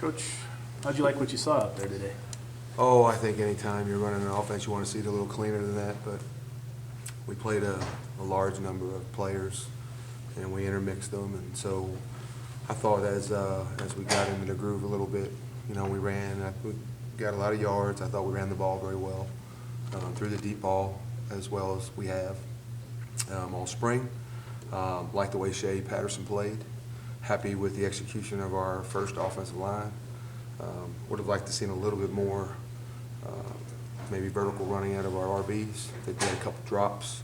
Coach, how'd you like what you saw out there today? Oh, I think anytime you're running an offense, you want to see it a little cleaner than that, but we played a large number of players, and we intermixed them, and so I thought as we got into the groove a little bit, we ran, we got a lot of yards. I thought we ran the ball very well, threw the deep ball as well as we have all spring. Liked the way Shea Patterson played. Happy with the execution of our first offensive line. Would have liked to seen a little bit more maybe vertical running out of our RBs. They did a couple drops.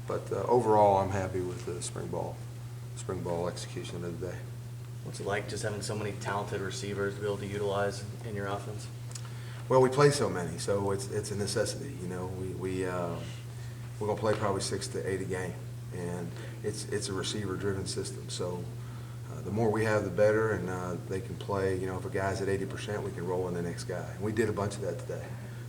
But overall, I'm happy with the spring ball execution of the day. What's it like just having so many talented receivers to be able to utilize in your offense? Well, we play so many, so it's a necessity. We're gonna play probably 6 to 8 a game, and it's a receiver-driven system. So the more we have, the better, and they can play. If a guy's at 80%, we can roll in the next guy. And we did a bunch of that today,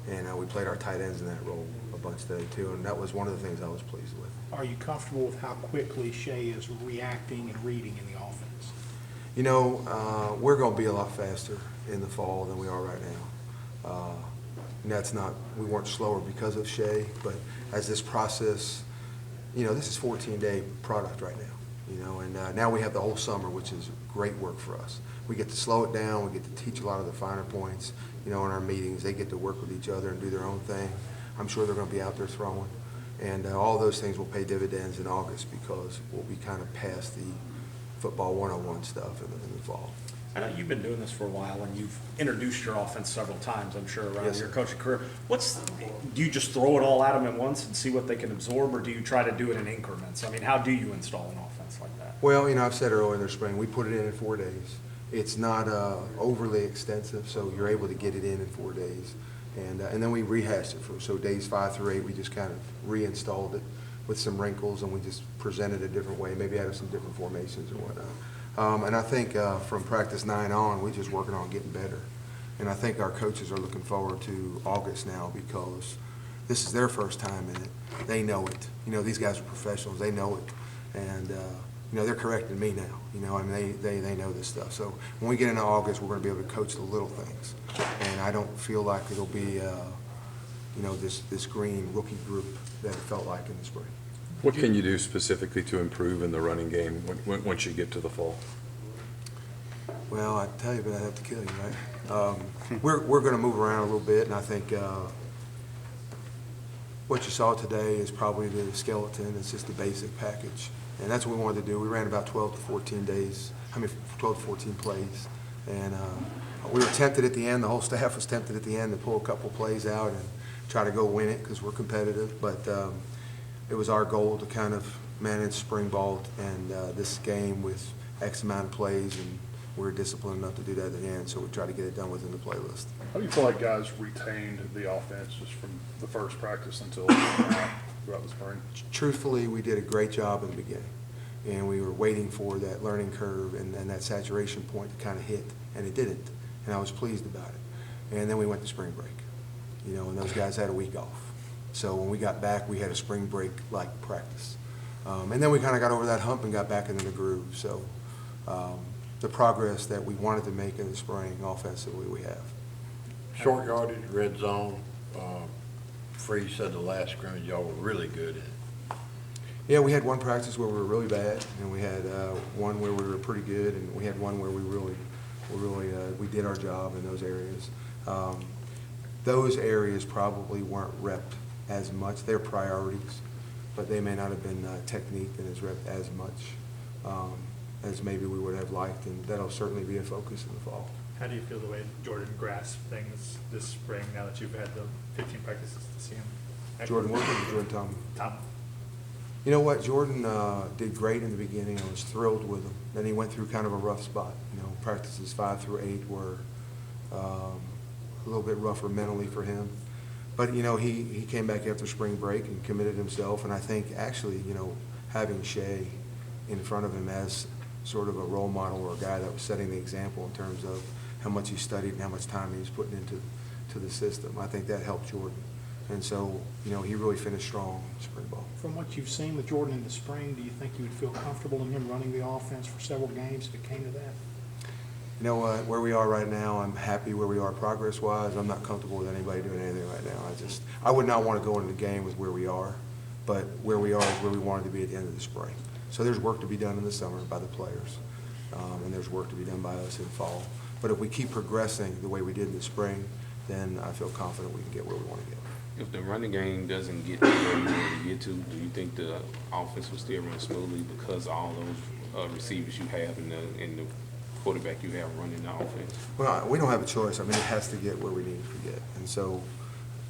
and we played our tight ends in that role a bunch today too, and that was one of the things I was pleased with. Are you comfortable with how quickly Shea is reacting and reading in the offense? We're going to be a lot faster in the fall than we are right now. And that's not, we weren't slower because of Shea, but as this process, this is 14-day product right now, and now we have the whole summer, which is great work for us. We get to slow it down. We get to teach a lot of the finer points, in our meetings. They get to work with each other and do their own thing. I'm sure they're going to be out there throwing. And all those things will pay dividends in August because we'll be kind of past the football 101 stuff in the fall. I know you've been doing this for a while, and you've introduced your offense several times, I'm sure, around Yes, your sir. coaching career. Do you just throw it all at them at once and see what they can absorb, or do you try to do it in increments? I mean, how do you install an offense like that? Well, I've said earlier in the spring, we put it in 4 days. It's not overly extensive, so you're able to get it in 4 days. And then we rehashed it so days 5 through 8, we just kind of reinstalled it with some wrinkles, and we just presented it a different way, maybe added some different formations or whatnot. And I think from practice 9 on, we're just working on getting better. And I think our coaches are looking forward to August now because this is their first time in it. They know it. These guys are professionals. They know it. And, they're correcting me now. They know this stuff. So when we get into August, we're going to be able to coach the little things. And I don't feel like it'll be, this green rookie group that it felt like in the spring. What can you do specifically to improve in the running game once you get to the fall? Well, I tell you, but I'd have to kill you, right? We're going to move around a little bit, and I think what you saw today is probably the skeleton. It's just the basic package, and that's what we wanted to do. We ran about 12 to 14 plays, and we were tempted at the end. The whole staff was tempted at the end to pull a couple plays out and try to go win it because we're competitive, but it was our goal to kind of manage spring ball and this game with X amount of plays, and we're disciplined enough to do that at the end, so we try to get it done within the playlist. How do you feel like guys retained the offense just from the first practice until throughout the spring? Truthfully, we did a great job in the beginning, and we were waiting for that learning curve and that saturation point to kind of hit, and it didn't, and I was pleased about it. And then we went to spring break, and those guys had a week off. So when we got back, we had a spring break-like practice. And then we kind of got over that hump and got back into the groove. So the progress that we wanted to make in the spring offensively, we have. Short yardage, red zone. Free said the last scrimmage y'all were really good at. Yeah, we had one practice where we were really bad, and we had one where we were pretty good, and we had one where we did our job in those areas. Those areas probably weren't repped as much. They're priorities, but they may not have been techniqued and as repped as much as maybe we would have liked, and that'll certainly be a focus in the fall. How do you feel the way Jordan grasped things this spring now that you've had the 15 practices to see him? Jordan Wilkins or Jordan Thomas? Tom. You know what? Jordan did great in the beginning. I was thrilled with him. Then he went through kind of a rough spot. Practices 5 through 8 were a little bit rougher mentally for him. But, he came back after spring break and committed himself. And I think actually, having Shea in front of him as sort of a role model or a guy that was setting the example in terms of how much he studied and how much time he was putting into the system, I think that helped Jordan. And so, he really finished strong in spring ball. From what you've seen with Jordan in the spring, do you think you would feel comfortable in him running the offense for several games if it came to that? You know what, where we are right now, I'm happy where we are progress-wise. I'm not comfortable with anybody doing anything right now. I would not want to go into the game with where we are, but where we are is where we wanted to be at the end of the spring. So there's work to be done in the summer by the players, and there's work to be done by us in fall. But if we keep progressing the way we did in the spring, then I feel confident we can get where we want to get. If the running game doesn't get to where you want to get to, do you think the offense will still run smoothly because all those receivers you have and the quarterback you have running the offense? Well, we don't have a choice. I mean, it has to get where we need it to get. And so,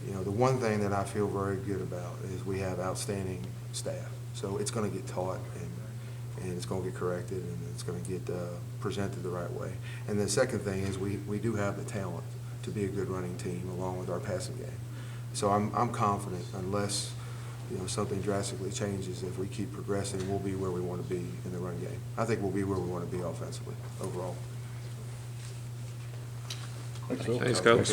you know, the one thing that I feel very good about is we have outstanding staff. So it's going to get taught and it's going to get corrected and it's going to get presented the right way. And the second thing is we do have the talent to be a good running team along with our passing game. So I'm confident unless, you know, something drastically changes, if we keep progressing, we'll be where we want to be in the run game. I think we'll be where we want to be offensively overall. Thanks, Coach.